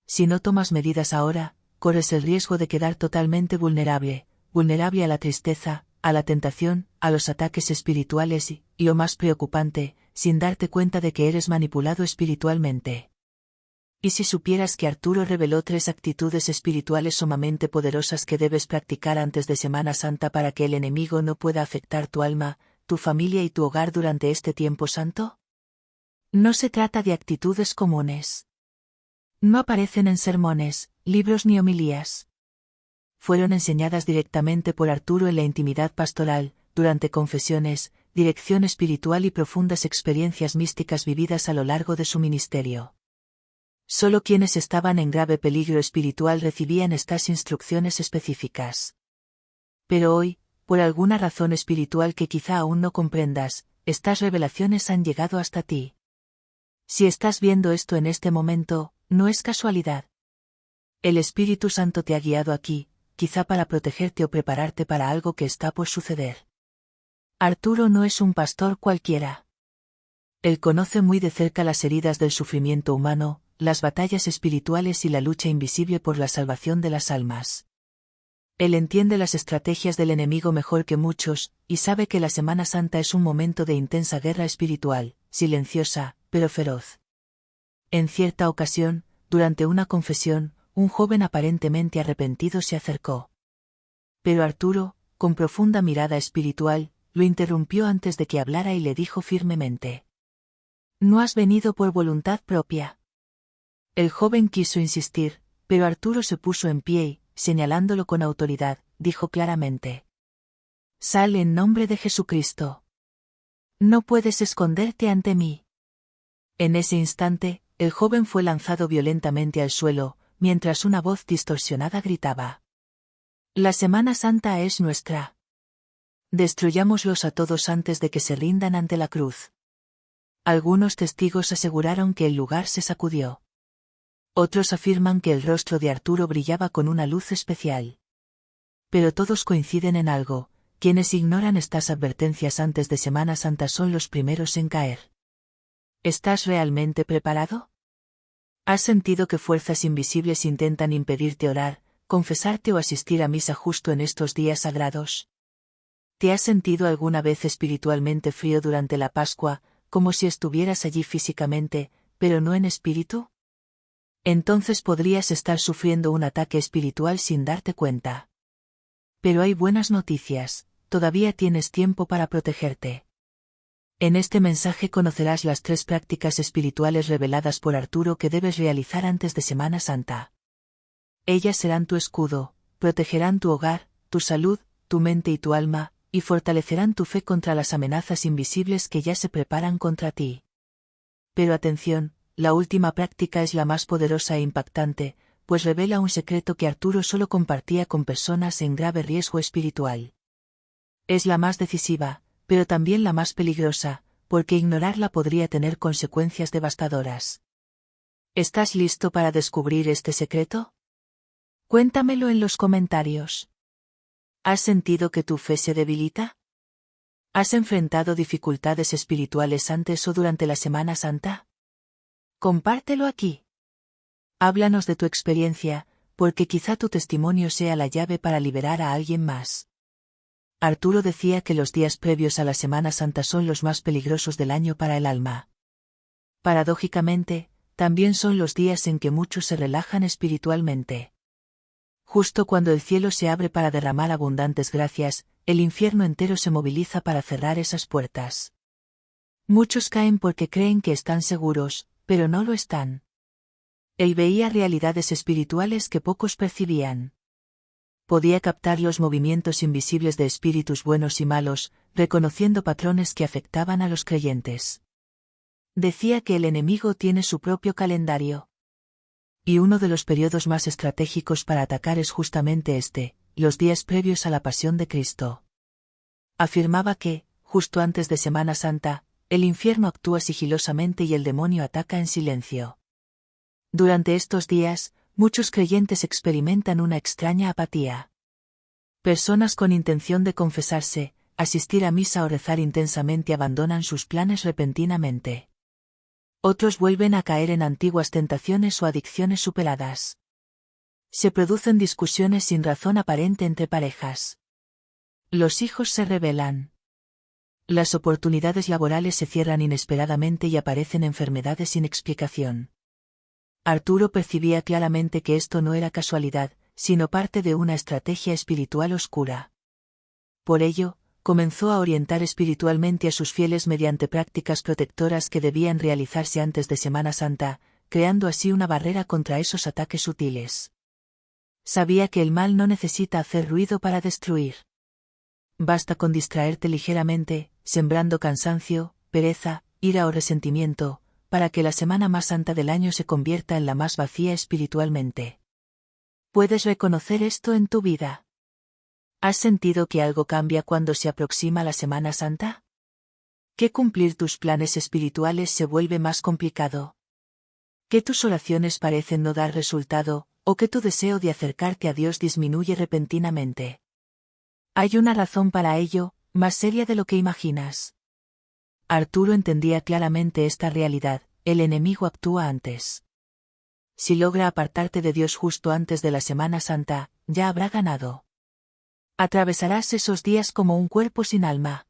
Si no tomas medidas ahora, corres el riesgo de quedar totalmente vulnerable a la tristeza, a la tentación, a los ataques espirituales y, lo más preocupante, sin darte cuenta de que eres manipulado espiritualmente. ¿Y si supieras que Arturo reveló 3 actitudes espirituales sumamente poderosas que debes practicar antes de Semana Santa para que el enemigo no pueda afectar tu alma, tu familia y tu hogar durante este tiempo santo? No se trata de actitudes comunes. No aparecen en sermones, libros ni homilías. Fueron enseñadas directamente por Arturo en la intimidad pastoral, durante confesiones, dirección espiritual y profundas experiencias místicas vividas a lo largo de su ministerio. Solo quienes estaban en grave peligro espiritual recibían estas instrucciones específicas. Pero hoy, por alguna razón espiritual que quizá aún no comprendas, estas revelaciones han llegado hasta ti. Si estás viendo esto en este momento, no es casualidad. El Espíritu Santo te ha guiado aquí, quizá para protegerte o prepararte para algo que está por suceder. Arturo no es un pastor cualquiera. Él conoce muy de cerca las heridas del sufrimiento humano, las batallas espirituales y la lucha invisible por la salvación de las almas. Él entiende las estrategias del enemigo mejor que muchos, y sabe que la Semana Santa es un momento de intensa guerra espiritual, silenciosa, pero feroz. En cierta ocasión, durante una confesión, un joven aparentemente arrepentido se acercó. Pero Arturo, con profunda mirada espiritual, lo interrumpió antes de que hablara y le dijo firmemente: «No has venido por voluntad propia». El joven quiso insistir, pero Arturo se puso en pie y, señalándolo con autoridad, dijo claramente: «Sal en nombre de Jesucristo. No puedes esconderte ante mí». En ese instante, el joven fue lanzado violentamente al suelo, mientras una voz distorsionada gritaba: «La Semana Santa es nuestra. Destruyámoslos a todos antes de que se rindan ante la cruz». Algunos testigos aseguraron que el lugar se sacudió. Otros afirman que el rostro de Arturo brillaba con una luz especial. Pero todos coinciden en algo: quienes ignoran estas advertencias antes de Semana Santa son los primeros en caer. ¿Estás realmente preparado? ¿Has sentido que fuerzas invisibles intentan impedirte orar, confesarte o asistir a misa justo en estos días sagrados? ¿Te has sentido alguna vez espiritualmente frío durante la Pascua, como si estuvieras allí físicamente, pero no en espíritu? Entonces podrías estar sufriendo un ataque espiritual sin darte cuenta. Pero hay buenas noticias: todavía tienes tiempo para protegerte. En este mensaje conocerás las 3 prácticas espirituales reveladas por Arturo que debes realizar antes de Semana Santa. Ellas serán tu escudo, protegerán tu hogar, tu salud, tu mente y tu alma, y fortalecerán tu fe contra las amenazas invisibles que ya se preparan contra ti. Pero atención, la última práctica es la más poderosa e impactante, pues revela un secreto que Arturo solo compartía con personas en grave riesgo espiritual. Es la más decisiva, pero también la más peligrosa, porque ignorarla podría tener consecuencias devastadoras. ¿Estás listo para descubrir este secreto? Cuéntamelo en los comentarios. ¿Has sentido que tu fe se debilita? ¿Has enfrentado dificultades espirituales antes o durante la Semana Santa? Compártelo aquí. Háblanos de tu experiencia, porque quizá tu testimonio sea la llave para liberar a alguien más. Arturo decía que los días previos a la Semana Santa son los más peligrosos del año para el alma. Paradójicamente, también son los días en que muchos se relajan espiritualmente. Justo cuando el cielo se abre para derramar abundantes gracias, el infierno entero se moviliza para cerrar esas puertas. Muchos caen porque creen que están seguros, pero no lo están. Él veía realidades espirituales que pocos percibían. Podía captar los movimientos invisibles de espíritus buenos y malos, reconociendo patrones que afectaban a los creyentes. Decía que el enemigo tiene su propio calendario. Y uno de los periodos más estratégicos para atacar es justamente este, los días previos a la pasión de Cristo. Afirmaba que, justo antes de Semana Santa, el infierno actúa sigilosamente y el demonio ataca en silencio. Durante estos días, muchos creyentes experimentan una extraña apatía. Personas con intención de confesarse, asistir a misa o rezar intensamente abandonan sus planes repentinamente. Otros vuelven a caer en antiguas tentaciones o adicciones superadas. Se producen discusiones sin razón aparente entre parejas. Los hijos se rebelan. Las oportunidades laborales se cierran inesperadamente y aparecen enfermedades sin explicación. Arturo percibía claramente que esto no era casualidad, sino parte de una estrategia espiritual oscura. Por ello, comenzó a orientar espiritualmente a sus fieles mediante prácticas protectoras que debían realizarse antes de Semana Santa, creando así una barrera contra esos ataques sutiles. Sabía que el mal no necesita hacer ruido para destruir. Basta con distraerte ligeramente, sembrando cansancio, pereza, ira o resentimiento, para que la semana más santa del año se convierta en la más vacía espiritualmente. ¿Puedes reconocer esto en tu vida? ¿Has sentido que algo cambia cuando se aproxima la Semana Santa? ¿Que cumplir tus planes espirituales se vuelve más complicado? ¿Que tus oraciones parecen no dar resultado, o que tu deseo de acercarte a Dios disminuye repentinamente? Hay una razón para ello, más seria de lo que imaginas. Arturo entendía claramente esta realidad: el enemigo actúa antes. Si logra apartarte de Dios justo antes de la Semana Santa, ya habrá ganado. Atravesarás esos días como un cuerpo sin alma.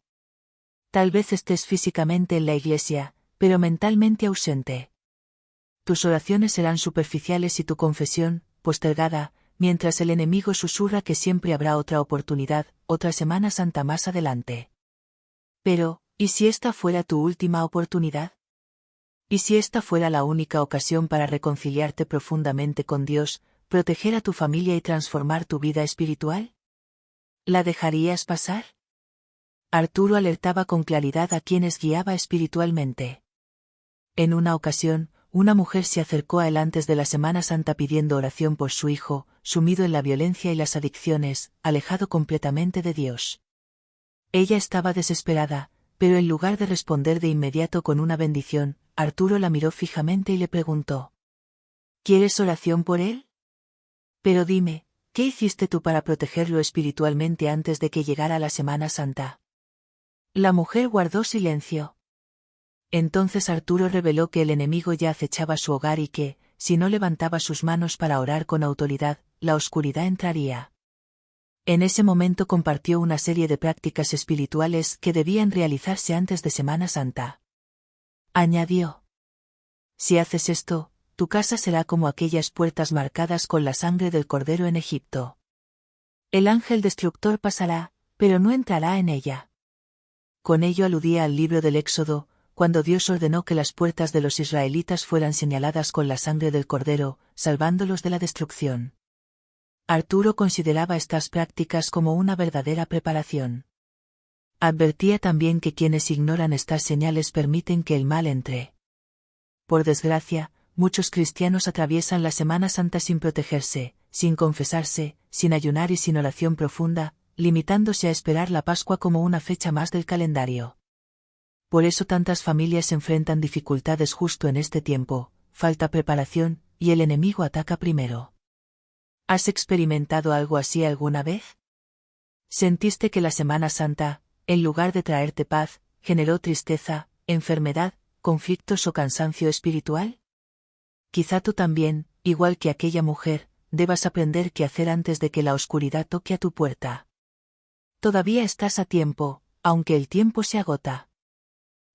Tal vez estés físicamente en la iglesia, pero mentalmente ausente. Tus oraciones serán superficiales y tu confesión, postergada, mientras el enemigo susurra que siempre habrá otra oportunidad, otra Semana Santa más adelante. Pero, ¿y si esta fuera tu última oportunidad? ¿Y si esta fuera la única ocasión para reconciliarte profundamente con Dios, proteger a tu familia y transformar tu vida espiritual? ¿La dejarías pasar? Arturo alertaba con claridad a quienes guiaba espiritualmente. En una ocasión, una mujer se acercó a él antes de la Semana Santa pidiendo oración por su hijo, sumido en la violencia y las adicciones, alejado completamente de Dios. Ella estaba desesperada, pero en lugar de responder de inmediato con una bendición, Arturo la miró fijamente y le preguntó: ¿Quieres oración por él? Pero dime, ¿qué hiciste tú para protegerlo espiritualmente antes de que llegara la Semana Santa? La mujer guardó silencio. Entonces Arturo reveló que el enemigo ya acechaba su hogar y que, si no levantaba sus manos para orar con autoridad, la oscuridad entraría. En ese momento compartió una serie de prácticas espirituales que debían realizarse antes de Semana Santa. Añadió: si haces esto, tu casa será como aquellas puertas marcadas con la sangre del Cordero en Egipto. El ángel destructor pasará, pero no entrará en ella. Con ello aludía al libro del Éxodo, cuando Dios ordenó que las puertas de los israelitas fueran señaladas con la sangre del Cordero, salvándolos de la destrucción. Arturo consideraba estas prácticas como una verdadera preparación. Advertía también que quienes ignoran estas señales permiten que el mal entre. Por desgracia, muchos cristianos atraviesan la Semana Santa sin protegerse, sin confesarse, sin ayunar y sin oración profunda, limitándose a esperar la Pascua como una fecha más del calendario. Por eso tantas familias enfrentan dificultades justo en este tiempo: falta preparación, y el enemigo ataca primero. ¿Has experimentado algo así alguna vez? ¿Sentiste que la Semana Santa, en lugar de traerte paz, generó tristeza, enfermedad, conflictos o cansancio espiritual? Quizá tú también, igual que aquella mujer, debas aprender qué hacer antes de que la oscuridad toque a tu puerta. Todavía estás a tiempo, aunque el tiempo se agota.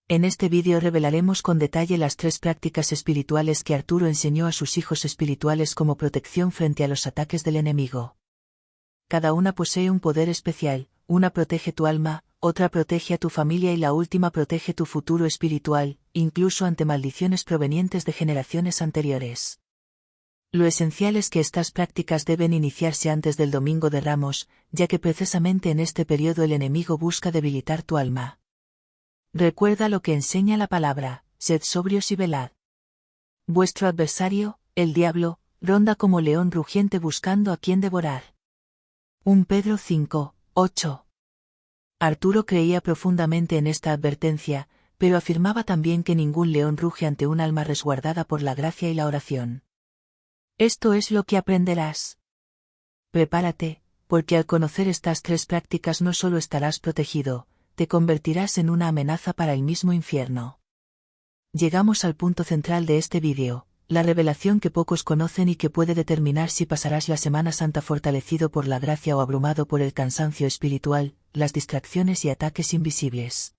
En este vídeo revelaremos con detalle las 3 prácticas espirituales que Arturo enseñó a sus hijos espirituales como protección frente a los ataques del enemigo. Cada una posee un poder especial: una protege tu alma, otra protege a tu familia y la última protege tu futuro espiritual, incluso ante maldiciones provenientes de generaciones anteriores. Lo esencial es que estas prácticas deben iniciarse antes del Domingo de Ramos, ya que precisamente en este periodo el enemigo busca debilitar tu alma. Recuerda lo que enseña la palabra: sed sobrios y velad. Vuestro adversario, el diablo, ronda como león rugiente buscando a quien devorar. 1 Pedro 5, 8. Arturo creía profundamente en esta advertencia, pero afirmaba también que ningún león ruge ante un alma resguardada por la gracia y la oración. Esto es lo que aprenderás. Prepárate, porque al conocer estas tres prácticas no solo estarás protegido, te convertirás en una amenaza para el mismo infierno. Llegamos al punto central de este vídeo, la revelación que pocos conocen y que puede determinar si pasarás la Semana Santa fortalecido por la gracia o abrumado por el cansancio espiritual, las distracciones y ataques invisibles.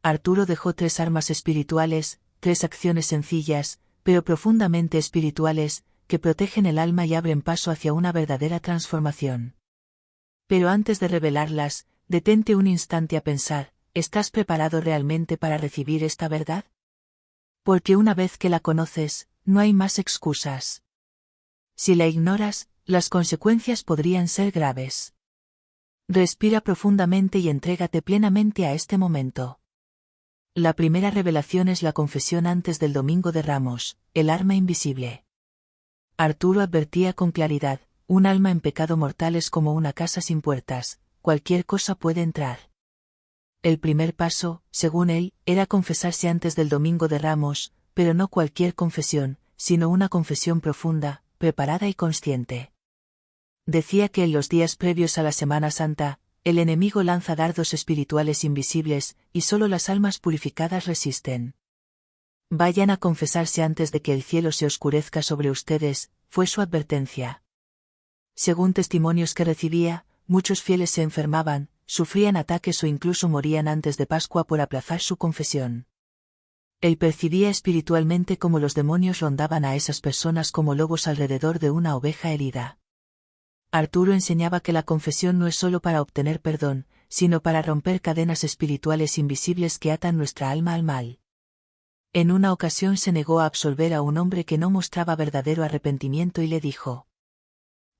Arturo dejó tres armas espirituales, tres acciones sencillas, pero profundamente espirituales, que protegen el alma y abren paso hacia una verdadera transformación. Pero antes de revelarlas, detente un instante a pensar: ¿estás preparado realmente para recibir esta verdad? Porque una vez que la conoces, no hay más excusas. Si la ignoras, las consecuencias podrían ser graves. Respira profundamente y entrégate plenamente a este momento. La primera revelación es la confesión antes del Domingo de Ramos, el arma invisible. Arturo advertía con claridad: un alma en pecado mortal es como una casa sin puertas, cualquier cosa puede entrar. El primer paso, según él, era confesarse antes del Domingo de Ramos, pero no cualquier confesión, sino una confesión profunda, preparada y consciente. Decía que en los días previos a la Semana Santa, el enemigo lanza dardos espirituales invisibles, y solo las almas purificadas resisten. Vayan a confesarse antes de que el cielo se oscurezca sobre ustedes, fue su advertencia. Según testimonios que recibía, muchos fieles se enfermaban, sufrían ataques o incluso morían antes de Pascua por aplazar su confesión. Él percibía espiritualmente cómo los demonios rondaban a esas personas como lobos alrededor de una oveja herida. Arturo enseñaba que la confesión no es solo para obtener perdón, sino para romper cadenas espirituales invisibles que atan nuestra alma al mal. En una ocasión se negó a absolver a un hombre que no mostraba verdadero arrepentimiento y le dijo: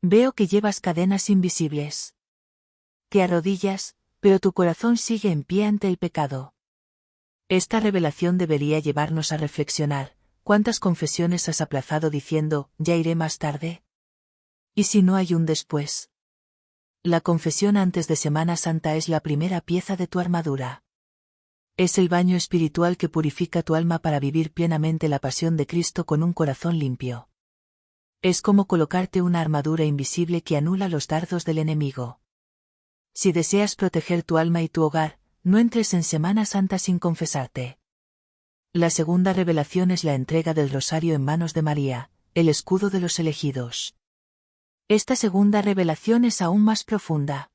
«Veo que llevas cadenas invisibles. Te arrodillas, pero tu corazón sigue en pie ante el pecado». Esta revelación debería llevarnos a reflexionar: ¿cuántas confesiones has aplazado diciendo: «ya iré más tarde»? ¿Y si no hay un después? La confesión antes de Semana Santa es la primera pieza de tu armadura. Es el baño espiritual que purifica tu alma para vivir plenamente la pasión de Cristo con un corazón limpio. Es como colocarte una armadura invisible que anula los dardos del enemigo. Si deseas proteger tu alma y tu hogar, no entres en Semana Santa sin confesarte. La segunda revelación es la entrega del rosario en manos de María, el escudo de los elegidos. Esta segunda revelación es aún más profunda.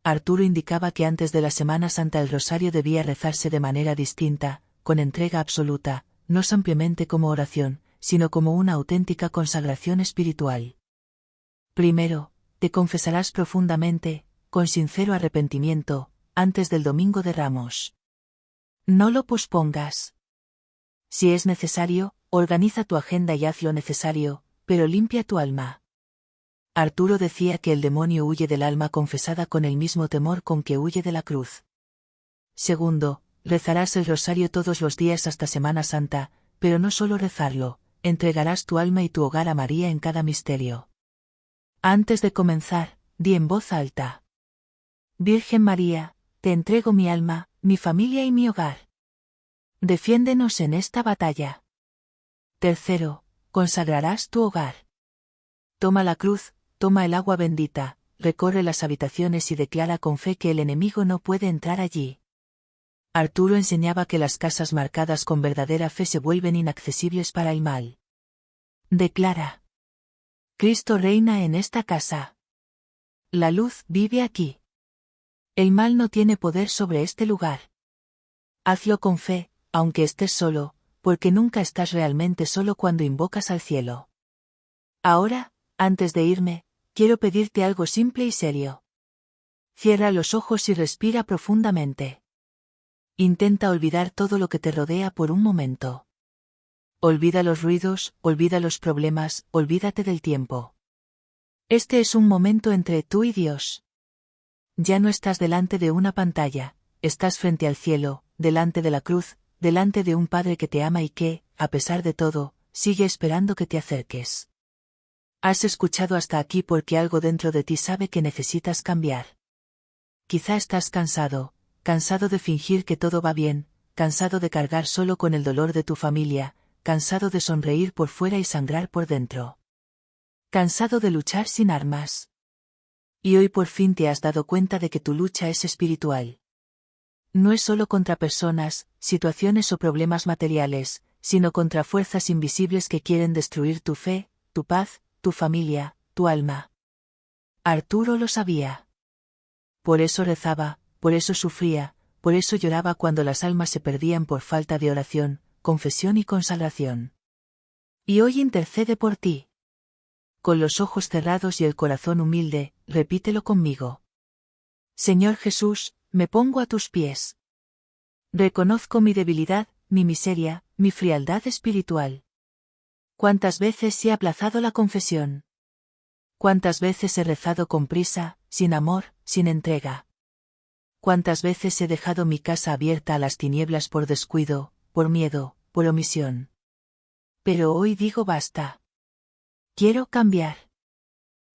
Arturo indicaba que antes de la Semana Santa el rosario debía rezarse de manera distinta, con entrega absoluta, no simplemente como oración, sino como una auténtica consagración espiritual. Primero, te confesarás profundamente, con sincero arrepentimiento, antes del Domingo de Ramos. No lo pospongas. Si es necesario, organiza tu agenda y haz lo necesario, pero limpia tu alma. Arturo decía que el demonio huye del alma confesada con el mismo temor con que huye de la cruz. Segundo, rezarás el rosario todos los días hasta Semana Santa, pero no solo rezarlo, entregarás tu alma y tu hogar a María en cada misterio. Antes de comenzar, di en voz alta: «Virgen María, te entrego mi alma, mi familia y mi hogar. Defiéndenos en esta batalla». Tercero, consagrarás tu hogar. Toma la cruz, toma el agua bendita, recorre las habitaciones y declara con fe que el enemigo no puede entrar allí. Arturo enseñaba que las casas marcadas con verdadera fe se vuelven inaccesibles para el mal. Declara: «Cristo reina en esta casa. La luz vive aquí. El mal no tiene poder sobre este lugar». Hazlo con fe, aunque estés solo, porque nunca estás realmente solo cuando invocas al cielo. Ahora, antes de irme, quiero pedirte algo simple y serio. Cierra los ojos y respira profundamente. Intenta olvidar todo lo que te rodea por un momento. Olvida los ruidos, olvida los problemas, olvídate del tiempo. Este es un momento entre tú y Dios. Ya no estás delante de una pantalla, estás frente al cielo, delante de la cruz, delante de un Padre que te ama y que, a pesar de todo, sigue esperando que te acerques. Has escuchado hasta aquí porque algo dentro de ti sabe que necesitas cambiar. Quizá estás cansado de fingir que todo va bien, cansado de cargar solo con el dolor de tu familia, cansado de sonreír por fuera y sangrar por dentro. Cansado de luchar sin armas. Y hoy por fin te has dado cuenta de que tu lucha es espiritual. No es solo contra personas, situaciones o problemas materiales, sino contra fuerzas invisibles que quieren destruir tu fe, tu paz, tu familia, tu alma. Arturo lo sabía. Por eso rezaba, por eso sufría, por eso lloraba cuando las almas se perdían por falta de oración, confesión y consagración. Y hoy intercede por ti. Con los ojos cerrados y el corazón humilde, repítelo conmigo. Señor Jesús, me pongo a tus pies. Reconozco mi debilidad, mi miseria, mi frialdad espiritual. ¿Cuántas veces he aplazado la confesión? ¿Cuántas veces he rezado con prisa, sin amor, sin entrega? ¿Cuántas veces he dejado mi casa abierta a las tinieblas por descuido, por miedo, por omisión? Pero hoy digo basta. Quiero cambiar.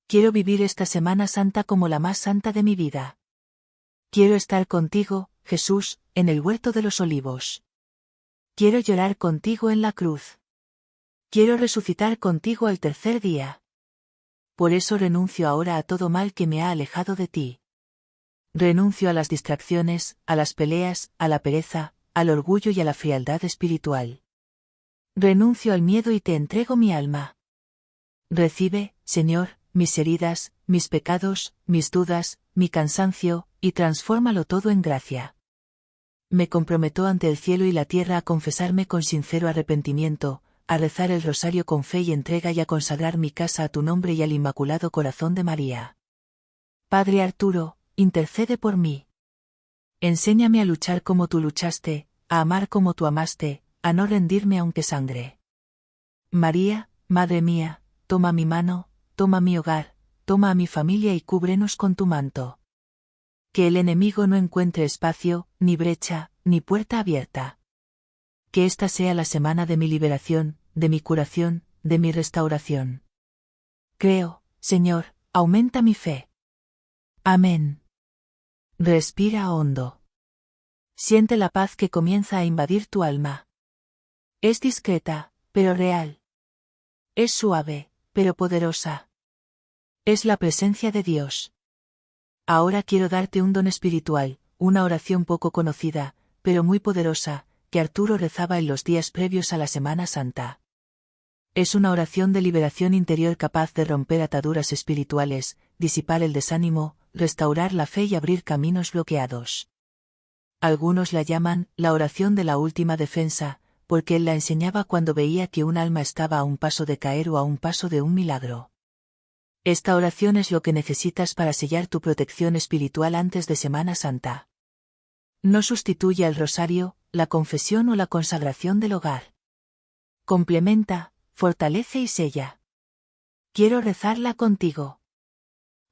Quiero vivir esta Semana Santa como la más santa de mi vida. Quiero estar contigo, Jesús, en el huerto de los olivos. Quiero llorar contigo en la cruz. Quiero resucitar contigo al tercer día. Por eso renuncio ahora a todo mal que me ha alejado de ti. Renuncio a las distracciones, a las peleas, a la pereza, al orgullo y a la frialdad espiritual. Renuncio al miedo y te entrego mi alma. Recibe, Señor, mis heridas, mis pecados, mis dudas, mi cansancio, y transfórmalo todo en gracia. Me comprometo ante el cielo y la tierra a confesarme con sincero arrepentimiento, a rezar el rosario con fe y entrega y a consagrar mi casa a tu nombre y al Inmaculado Corazón de María. Padre Arturo, intercede por mí. Enséñame a luchar como tú luchaste, a amar como tú amaste, a no rendirme aunque sangre. María, Madre mía, toma mi mano, toma mi hogar, toma a mi familia y cúbrenos con tu manto. Que el enemigo no encuentre espacio, ni brecha, ni puerta abierta. Que esta sea la semana de mi liberación, de mi curación, de mi restauración. Creo, Señor, aumenta mi fe. Amén. Respira hondo. Siente la paz que comienza a invadir tu alma. Es discreta, pero real. Es suave, pero poderosa. Es la presencia de Dios. Ahora quiero darte un don espiritual, una oración poco conocida, pero muy poderosa, que Arturo rezaba en los días previos a la Semana Santa. Es una oración de liberación interior capaz de romper ataduras espirituales, disipar el desánimo, restaurar la fe y abrir caminos bloqueados. Algunos la llaman la oración de la última defensa, porque él la enseñaba cuando veía que un alma estaba a un paso de caer o a un paso de un milagro. Esta oración es lo que necesitas para sellar tu protección espiritual antes de Semana Santa. No sustituye al rosario, la confesión o la consagración del hogar. Complementa, fortalece y sella. Quiero rezarla contigo.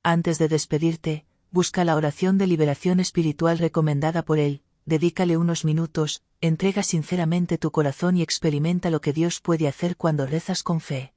Antes de despedirte, busca la oración de liberación espiritual recomendada por él, dedícale unos minutos, entrega sinceramente tu corazón y experimenta lo que Dios puede hacer cuando rezas con fe.